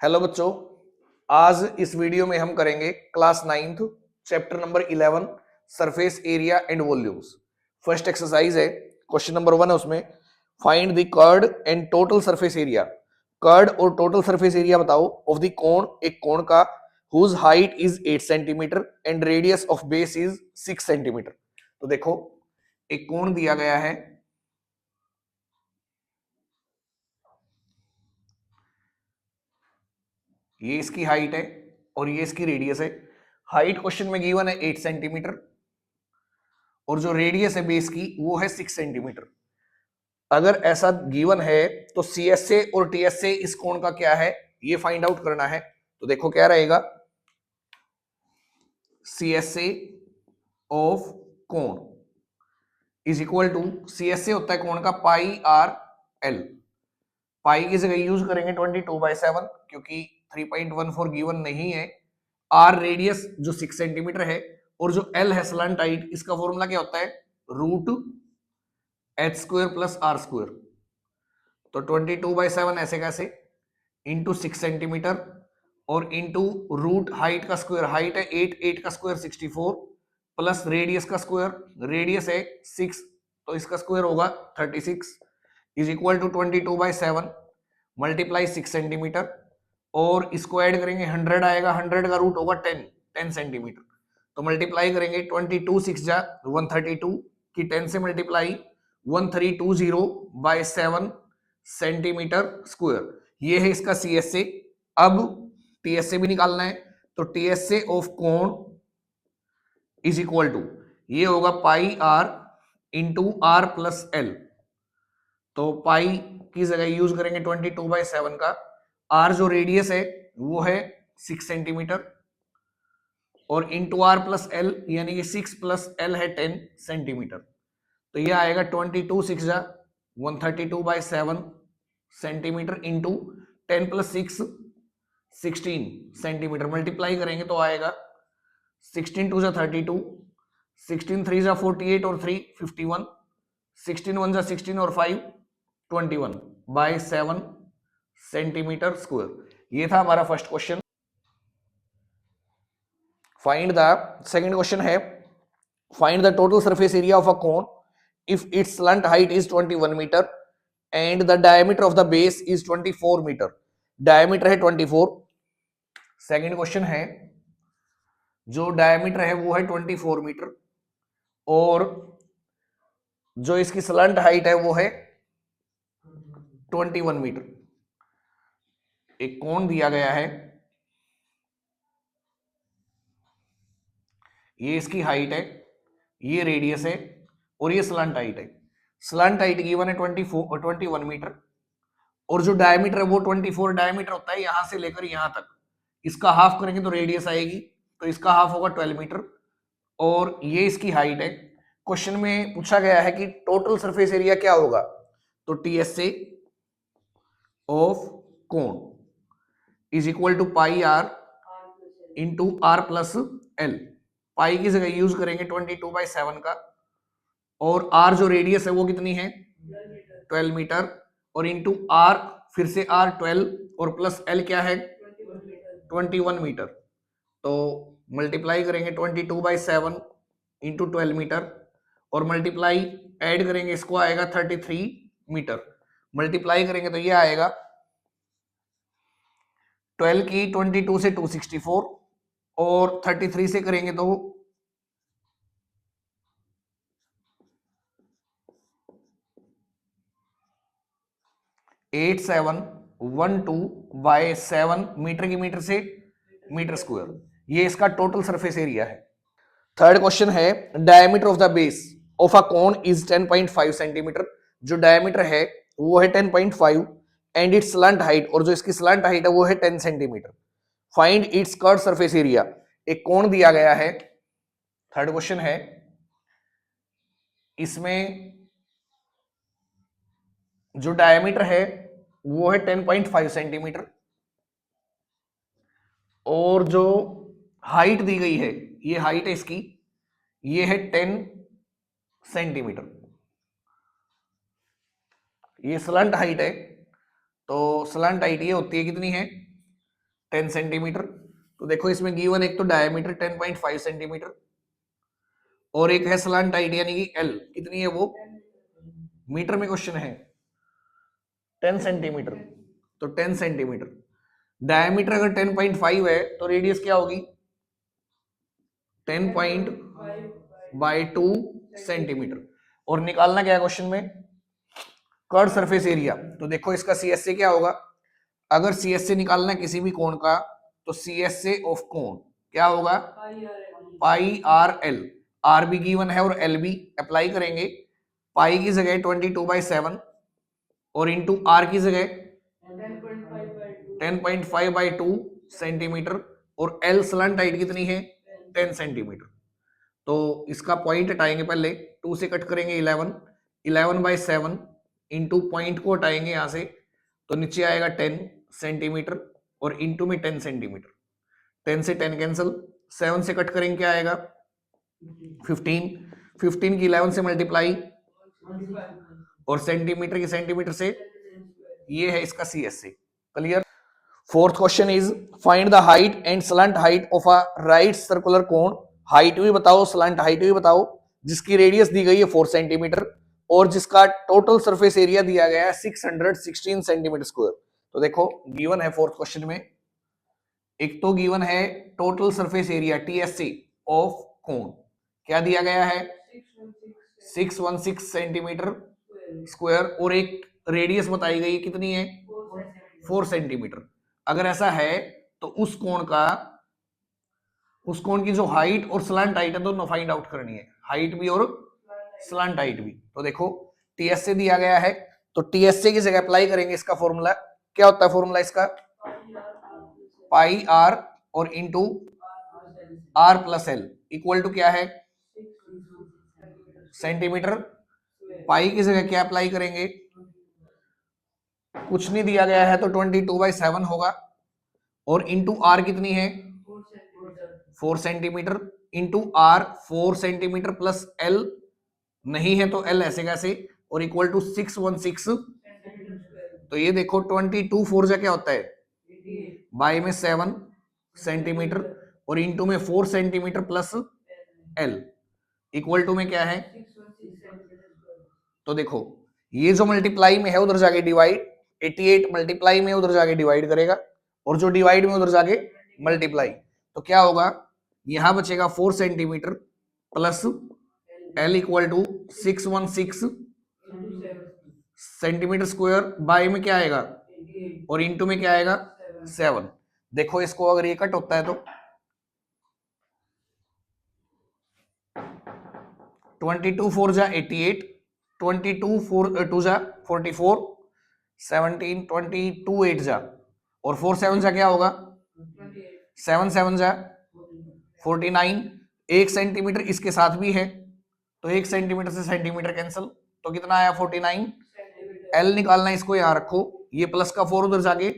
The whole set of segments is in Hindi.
हेलो बच्चों, आज इस वीडियो में हम करेंगे class 9th chapter number 11 surface area and volumes. First exercise है, क्वेश्चन नंबर 1 है उसमें, find the curved and total surface area. Curved और टोटल सरफेस एरिया बताओ ऑफ द कोण, एक कोण का, whose height is 8 centimetre and radius of base is 6 centimetre. तो देखो, एक कोण दिया गया है, ये इसकी हाइट है और ये इसकी रेडियस है। हाइट क्वेश्चन में गिवन है 8 सेंटीमीटर और जो रेडियस है बेस की वो है 6 सेंटीमीटर। अगर ऐसा गिवन है तो सी एस ए और टी एस ए इस कोण का क्या है ये फाइंड आउट करना है। तो देखो क्या रहेगा, C S A of cone is equal to, C S A होता है कोण का पाई आर एल। पाई की जगह यूज करेंगे 22/7 क्योंकि 3.14 गिवन नहीं है। आर रेडियस जो 6 सेंटीमीटर है और जो एल है स्लंट हाइट, इसका फॉर्मूला क्या होता है, root H square plus R square. तो 22/7 ऐसे कैसे, इंटू 6 सेंटीमीटर और इंटू रूट हाइट का स्क्वायर, हाइट है 8, 8 का स्क्वायर 64 प्लस रेडियस का स्क्वायर, रेडियस है 6 तो इसका स्क्वायर होगा 36 is equal to 22/7 multiply 6 centimetre और इसको ऐड करेंगे 100 आएगा, 100 का रूट होगा 10 सेंटीमीटर। तो मल्टीप्लाई करेंगे 22 6 जा 132 की 10 से मल्टीप्लाई 1320/7 सेंटीमीटर स्क्वायर। ये है इसका सी एस ए। अब टी एस ए भी निकालना है, तो T S A of cone is equal to, ये होगा pi R into R plus L. तो पाई की जगह यूज करेंगे 22/7 का, आर जो रेडियस है वो है 6 सेंटीमीटर और इंटू आर प्लस एल यानी कि 6 प्लस एल है 10 सेंटीमीटर। तो ये आएगा 22 6 जा 132/7 centimetre into 10 plus 6 16 centimetre. Multiply करेंगे तो आएगा 16 2 जा 32, 16 3 जा 48 और 3 51, 16 1 जा 16 और 5 21/7 सेंटीमीटर स्क्वायर। ये था हमारा first question. Find the second question है, find the total surface area of a cone if its slant height is 21 metre and the diameter of the base is 24 metre. Diameter है 24। सेकंड क्वेश्चन है, जो डायमीटर है वो है 24 मीटर और जो इसकी स्लंट हाइट है वो है 21 मीटर। एक कोण दिया गया है, ये इसकी हाइट है, ये रेडियस है और ये स्लंट हाइट है। स्लंट हाइट गिवन है 21 मीटर और जो डायमीटर है वो 24 डायमीटर होता है यहां से लेकर यहां तक। इसका हाफ करेंगे तो रेडियस आएगी, तो इसका हाफ होगा 12 मीटर और ये इसकी हाइट है। क्वेश्चन में पूछा गया है कि टोटल सरफेस एरिया क्या होगा, तो T S A of cone is equal to pi R into R plus L. Pi की जगह यूज करेंगे 22/7 का और आर जो रेडियस है वो कितनी है 12 मीटर और इंटू आर फिर से आर 12 और प्लस एल क्या है 21 मीटर। तो मल्टीप्लाई करेंगे 22/7 इंटू 12 मीटर और मल्टीप्लाई ऐड करेंगे इसको आएगा 33 मीटर। मल्टीप्लाई करेंगे तो ये आएगा 12 की 22 से 264 और 33 से करेंगे तो 8712/7 मीटर की मीटर से मीटर स्क्वायर। ये इसका टोटल सरफेस एरिया है। थर्ड क्वेश्चन है, diameter of the base of a cone is 10.5 centimetre. जो डायमीटर है वो है 10.5 एंड इट्स स्लंट हाइट, और जो इसकी स्लंट हाइट है वो है 10 centimetre. Find its curve surface area. एक कोण दिया गया है, थर्ड क्वेश्चन है, इसमें जो डायमीटर है वो है 10.5 सेंटीमीटर और जो हाइट दी गई है, ये हाइट है इसकी, ये है 10 सेंटीमीटर। ये स्लंट हाइट है, तो स्लंट हाइट ये होती है कितनी है 10 सेंटीमीटर। तो देखो इसमें गिवन एक तो डायमीटर 10.5 सेंटीमीटर और एक है स्लंट हाइट यानी कि एल कितनी है वो मीटर में क्वेश्चन है 10 सेंटीमीटर। तो 10 सेंटीमीटर डायमीटर अगर 10.5 है तो रेडियस क्या होगी 10.2 सेंटीमीटर। और निकालना क्या है क्वेश्चन में कर्व सरफेस एरिया। तो देखो इसका सीएसए क्या होगा अगर सीएसए निकालना है किसी भी कोण का तो सीएसए ऑफ कोण क्या होगा पाई आर एल। आर भी गिवन है और एल भी अप्लाई करेंगे। पाई की जगह 22/7 और इंटू आर की जगह 10.5/2 सेंटीमीटर और एल स्लंट हाइट कितनी है 10 सेंटीमीटर। तो इसका पॉइंट हटाएंगे पहले 2 से कट करेंगे 11/7 इंटू पॉइंट को हटाएंगे यहां से तो नीचे आएगा 10 सेंटीमीटर और इंटू में 10 सेंटीमीटर 10 से 10 कैंसिल 7 से कट करेंगे क्या आएगा 15 की 11 से मल्टीप्लाई और सेंटीमीटर की सेंटीमीटर से ये है इसका CSC. Clear. Fourth question is find the height and slant height of a right circular cone. Height भी बताओ स्लंट हाइट भी बताओ जिसकी रेडियस दी गई है 4 सेंटीमीटर और जिसका टोटल सरफेस एरिया दिया गया है 616 सेंटीमीटर स्क्वायर। तो देखो गिवन है फोर्थ क्वेश्चन में एक तो गिवन है total surface area TSC of cone क्या दिया गया है 616 सेंटीमीटर स्क्वायर और एक रेडियस बताई गई कितनी है 4 सेंटीमीटर। अगर ऐसा है तो उस कोण की जो हाइट और स्लंट हाइट है दोनों फाइंड आउट करनी है हाइट भी और स्लंट हाइट भी। तो देखो टीएसए दिया गया है तो टीएसए की जगह अप्लाई करेंगे इसका फॉर्मूला क्या होता है फॉर्मूला इसका पाई आर और into R plus L equal to क्या है सेंटीमीटर। पाई की जगह क्या अप्लाई करेंगे कुछ नहीं दिया गया है तो 22/7 होगा और इंटू आर कितनी है 4 centimetre into R 4 centimetre plus L नहीं है तो एल ऐसे कैसे और इक्वल टू 616। तो ये देखो 22 4 जा क्या होता है बाई में 7 सेंटीमीटर और इंटू में 4 centimetre plus L equal to में क्या है। तो देखो ये जो मल्टीप्लाई में है उधर जाके डिवाइड 88 मल्टीप्लाई में उधर जाके डिवाइड करेगा और जो डिवाइड में उधर जाके मल्टीप्लाई तो क्या होगा यहां बचेगा 4 centimetre plus L equal to 616 centimetre square by में क्या आएगा और इंटू में क्या आएगा 7। देखो इसको अगर ये कट होता है तो 22 4 जा 88 22 4 2 जा 44 17 22 8 जा और 4 7 जा क्या होगा 7 7 जा 49 1 सेंटीमीटर इसके साथ भी है तो 1 सेंटीमीटर से सेंटीमीटर कैंसिल तो कितना आया 49। एल निकालना इसको यहां रखो ये प्लस का 4 उधर जाके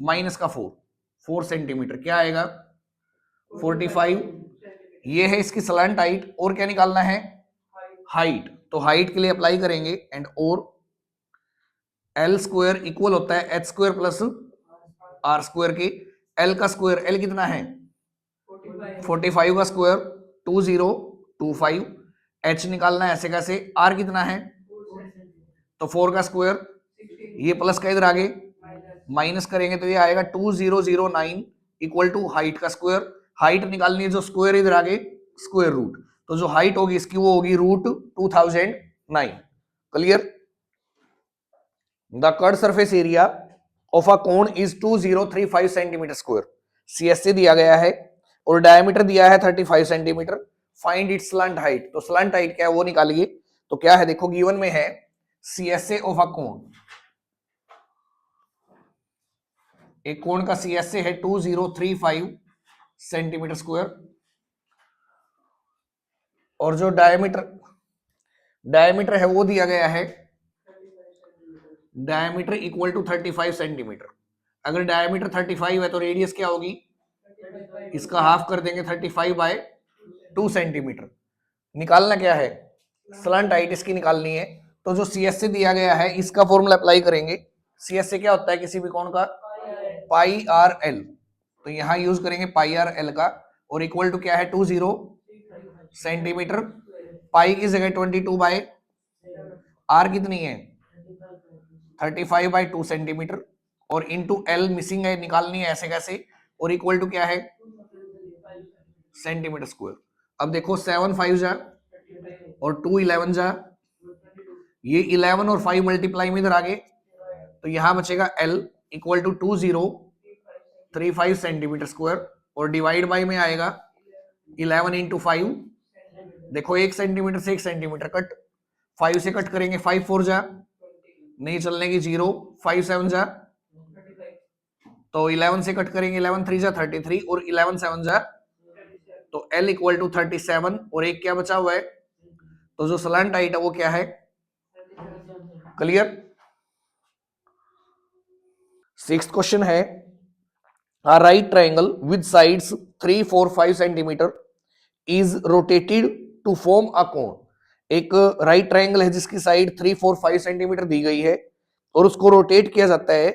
माइनस का 4 सेंटीमीटर क्या आएगा 45। ये है इसकी स्लैंट हाइट और क्या निकालना है हाइट तो हाइट के लिए अप्लाई करेंगे एंड और एल स्क्वायर इक्वल होता है H square plus R square के एल का स्क्वायर एल कितना है 45 का स्क्वायर 2025 एच निकालना है ऐसे कैसे आर कितना है तो 4 का स्क्वायर ये प्लस का इधर आगे माइनस करेंगे तो ये आएगा 2009 इक्वल टू हाइट का स्क्वायर। हाइट निकालनी है जो स्क्वायर इधर आगे स्क्वायर रूट तो जो हाइट होगी इसकी वो होगी √2009। Clear. The curve surface area of a cone is 2035 centimetre square. CSC दिया गया है और डायमीटर दिया है 35 centimetre. Find its slant height तो स्लंट हाइट क्या है वो निकालिए। तो क्या है देखो गिवन में है सीएसए ऑफ अ कोन एक कोण का सीएसए है 2035 सेंटीमीटर स्क्वायर और जो डायमीटर है वो दिया गया है डायमीटर इक्वल टू 35 सेंटीमीटर। अगर डायमीटर 35 है तो रेडियस क्या होगी इसका हाफ कर देंगे 35/2 सेंटीमीटर। निकालना क्या है स्लंट हाइट इसकी निकालनी है तो जो सीएसए दिया गया है इसका फॉर्मूला अप्लाई करेंगे। सीएसए क्या होता है किसी भी कोण का पाई आर एल तो यहाँ यूज करेंगे पाई आर एल का, और इक्वल टू क्या है 20 सेंटीमीटर, पाई की जगह 22 बाय आर कितनी है 35/2 सेंटीमीटर, और इंटू एल मिसिंग है, निकालनी है ऐसे कैसे, और इक्वल टू क्या है सेंटीमीटर स्क्वायर। अब देखो 7 5 जा और 2 11 जा, ये 11 और 5 मल्टीप्लाई में इधर आगे, तो यहां बचेगा L equal to 2035 centimetre square, और डिवाइड बाय में आएगा 11 इंटू 5, देखो 1 सेंटीमीटर से 1 सेंटीमीटर कट, 5 से कट करेंगे 5 4 जा, नहीं चलने की 0, 5 7 जा, तो 11 से कट करेंगे 11 3 जा 33, और 11 7 जा, तो L इक्वल टू 37, और एक क्या बचा हुआ है, तो जो स्लैंट हाइट है वो क्या है, क्लियर। सिक्स्थ क्वेश्चन है, a right triangle with sides 3 4 5 centimetre is rotated to form a cone। एक राइट ट्रायंगल है जिसकी साइड 3 4 5 सेंटीमीटर दी गई है, और उसको रोटेट किया जाता है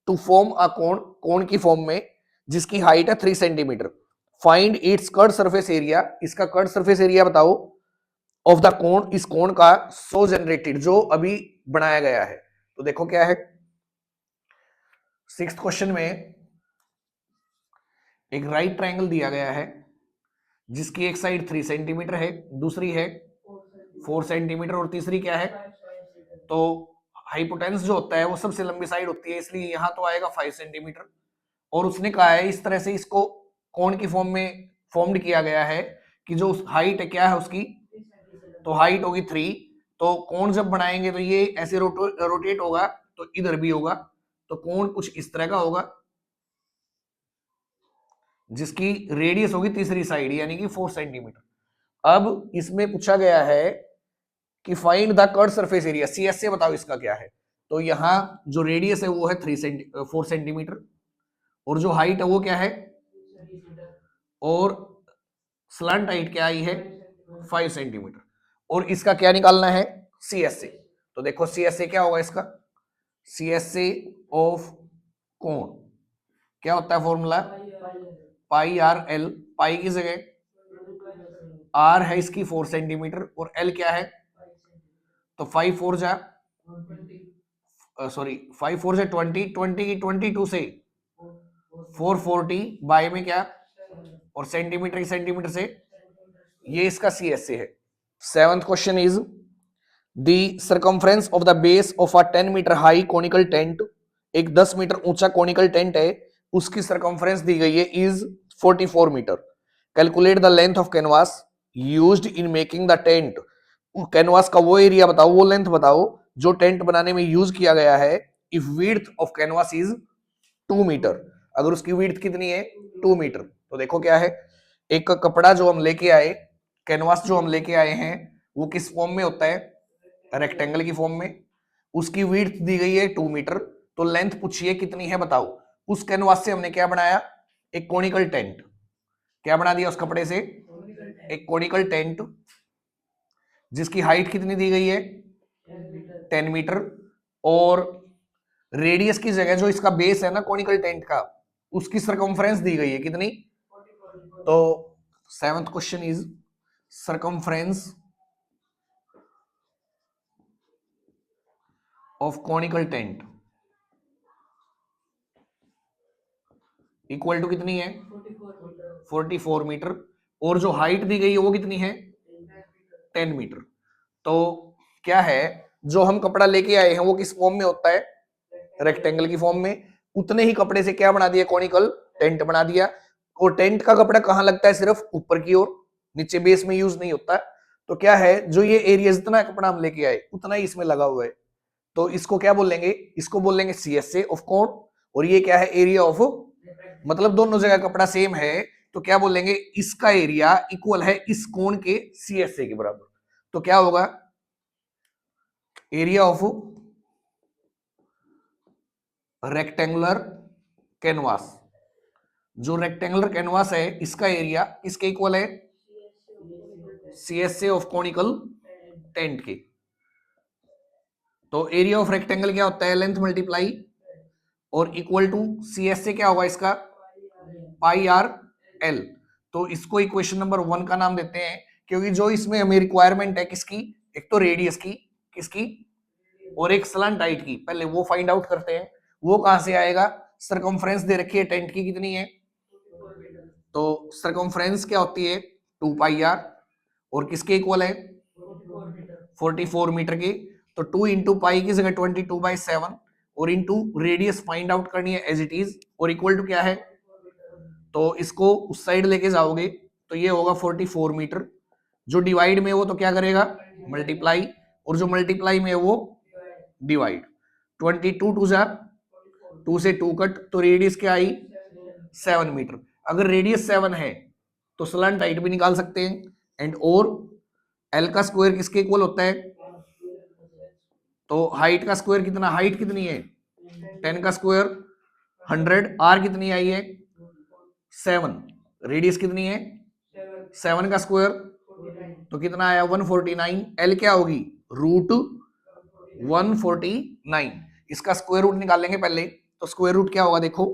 टू फॉर्म अ कोन, कोन की फॉर्म में, जिसकी हाइट है 3 centimetre. Find its curve surface area, इसका कर्व सरफेस एरिया बताओ ऑफ द कोन, इस कोन का, सो जनरेटेड, जो अभी बनाया गया है। तो देखो क्या है, सिक्स्थ क्वेश्चन में एक राइट ट्रायंगल दिया गया है जिसकी एक साइड 3 सेंटीमीटर है, दूसरी है 4 सेंटीमीटर, और तीसरी क्या है, तो हाइपोटेन्स जो होता है वो सबसे लंबी साइड होती है, इसलिए यहां तो आएगा 5 सेंटीमीटर। और उसने कहा है इस तरह से इसको कोण की फॉर्म में फॉर्म्ड किया गया है कि जो हाइट है क्या है उसकी, तो हाइट होगी 3, तो कोण जब बनाएंगे तो ये ऐसे रोटेट होगा, तो इधर भी होगा, तो कोण कुछ इस तरह का होगा, जिसकी रेडियस होगी तीसरी साइड यानी कि 4 सेंटीमीटर। अब इसमें पूछा गया है कि find the curve surface area, CS से बताओ इसका क्या है। तो यहां जो रेडियस है वो है 4 सेंटीमीटर, और जो हाइट है वो क्या है, और स्लंट हाइट क्या आई है 5 सेंटीमीटर, और इसका क्या निकालना है सीएस से। तो देखो सीएस से क्या होगा इसका, सीएस से ऑफ कोण क्या होता है फॉर्मूला, पाई आर एल, पाई की जगह आर है इसकी 4 सेंटीमीटर, और एल क्या है, तो 5 4 जा, सॉरी 5 4 से 20, 20 की 22 से 440 बाय में क्या, और सेंटीमीटर की सेंटीमीटर से, ये इसका सीएस से है। Seventh question is the circumference of the base of a 10 metre high conical tent, एक 10 मीटर ऊंचा कोनिकल टेंट है, उसकी सर्कमफ्रेंस दी गई है is 44 metre. Calculate the length of canvas used in making the tent, canvas का वो एरिया बताओ, वो लेंथ बताओ जो टेंट बनाने में यूज किया गया है। If width of canvas is 2 metre, अगर उसकी विड्थ कितनी है 2 मीटर, तो देखो क्या है, एक कपड़ा जो हम लेके आए, कैनवास जो हम लेके आए हैं वो किस फॉर्म में होता है, रेक्टेंगल की फॉर्म में, उसकी विड्थ दी गई है 2 मीटर, तो लेंथ पूछिए कितनी है बताओ। उस कैनवास से हमने क्या बनाया, एक कोनिकल टेंट, क्या बना दिया उस कपड़े से, एक कोनिकल टेंट, जिसकी हाइट कितनी दी गई है 10 मीटर, और रेडियस की जगह जो इसका बेस है ना कोनिकल टेंट का, उसकी सरकमफ्रेंस दी गई है कितनी। तो seventh question is circumference of conical tent equal to कितनी है 44 मीटर, और जो हाइट दी गई है वो कितनी है 10 मीटर। तो क्या है, जो हम कपड़ा लेके आए हैं वो किस फॉर्म में होता है, रेक्टेंगल की फॉर्म में, उतने ही कपड़े से क्या बना दिया, कोनिकल टेंट बना दिया। और टेंट का कपड़ा कहां लगता है, सिर्फ ऊपर की ओर, नीचे बेस में यूज नहीं होता। तो क्या है, जो ये एरिया जितना कपड़ा हम लेके आए उतना ही इसमें लगा हुआ है, तो इसको क्या बोलेंगे, इसको बोलेंगे सीएसए ऑफ कोण, और ये क्या है एरिया ऑफ, मतलब दोनों जगह कपड़ा सेम है, तो क्या बोलेंगे इसका एरिया इक्वल है इस कोण के सीएसए के बराबर। तो क्या होगा, एरिया ऑफ रेक्टेंगुलर कैनवास, जो रेक्टेंगुलर कैनवास है इसका एरिया इसके इक्वल है सीएसए ऑफ कोनिकल टेंट के। तो एरिया ऑफ रेक्टेंगल क्या होता है, लेंथ मल्टीप्लाई, और इक्वल टू सीएसए क्या होगा इसका, पाई आर एल। तो इसको इक्वेशन नंबर 1 का नाम देते हैं, क्योंकि जो इसमें हमें रिक्वायरमेंट है किसकी, एक तो रेडियस की, किसकी, और एक स्लंट हाइट की, पहले वो फाइंड आउट करते हैं। वो कहां से आएगा, सरकमफ्रेंस दे रखी है टेंट की कितनी है, तो सरकमफ्रेंस क्या होती है 2 पाई आर, और किसके इक्वल है 44 मीटर की। तो 2 इंटू पाई की जगह 22/7 और इंटू रेडियस फाइंड आउट करनी है एज इट इज, और इक्वल टू क्या है, तो इसको उस साइड लेके जाओगे तो ये होगा 44 मीटर। जो डिवाइड में वो तो क्या करेगा मल्टीप्लाई, और जो मल्टीप्लाई में है वो डिवाइड। 22 टू जा 2 से 2 कट, तो रेडियस क्या आई 7 मीटर। अगर रेडियस 7 है तो स्लंट हाइट भी निकाल सकते हैं। एंड और एल का स्क्वायर किसके इक्वल होता है, तो हाइट का स्क्वायर कितना, हाइट कितनी है 10 का स्क्वायर 100, आर कितनी आई है 7, रेडियस कितनी है 7 का स्क्वायर, तो कितना आया 149। एल क्या होगी रूट 149। इसका स्क्वायर रूट निकालेंगे पहले, तो स्क्वायर रूट क्या होगा देखो,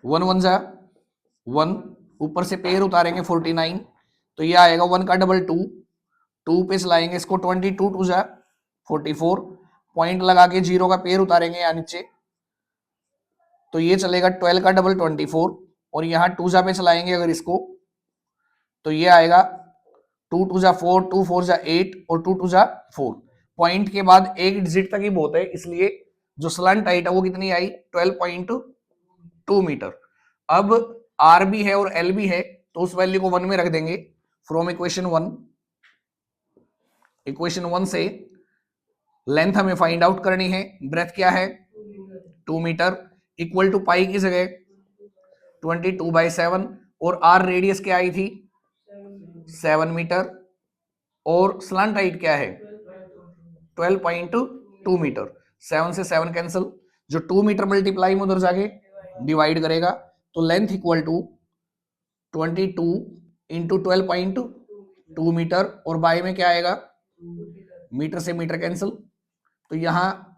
1 1 जा 1, ऊपर से पेयर उतारेंगे 49, तो ये आएगा 1 का डबल 2, 2 पे चलाएंगे इसको 22 टू जा 44, पॉइंट लगा के 0 का पेयर उतारेंगे यहाँ नीचे, तो ये चलेगा 12 का डबल 24, और यहाँ 2 जा पे चलाएंगे अगर इसको, तो ये आएगा 2 2 जा 4, 2 4 जा 8 और 2 2 जा 4। पॉइंट के बाद एक डिजिट तक ही बहुत है, इसलिए जो स्लंट हाइट है वो कितनी आई 12.2 मीटर। अब आर भी है और एल भी है, तो उस वैल्यू को 1 में रख देंगे फ्रॉम इक्वेशन 1। इक्वेशन 1 से लेंथ हमें फाइंड आउट करनी है, ब्रेथ क्या है 2 मीटर, इक्वल टू पाई की जगह 22/7, और आर रेडियस क्या आई थी 7 मीटर, और स्लंट हाइट क्या है 12.2 मीटर। 7 से 7 कैंसिल, जो 2 मीटर मल्टीप्लाई में उधर जाके डिवाइड करेगा, तो length equal to 22 into 12.2 metre, और बाय में क्या आएगा मीटर से मीटर कैंसिल, तो यहाँ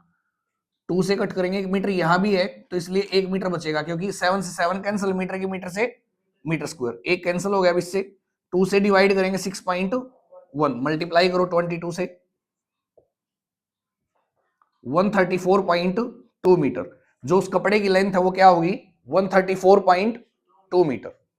2 से कट करेंगे, 1 मीटर यहाँ भी है तो इसलिए 1 मीटर बचेगा, क्योंकि 7 से 7 कैंसिल, मीटर की मीटर से मीटर स्क्वायर, एक कैंसिल हो गया। अब इससे 2 से डिवाइड करेंगे 6.1, मल्टीप्लाई करो 22 से 134.2 मीटर। जो उस कपड़े की लेंथ है वो क्या होगी 134.2 मीटर।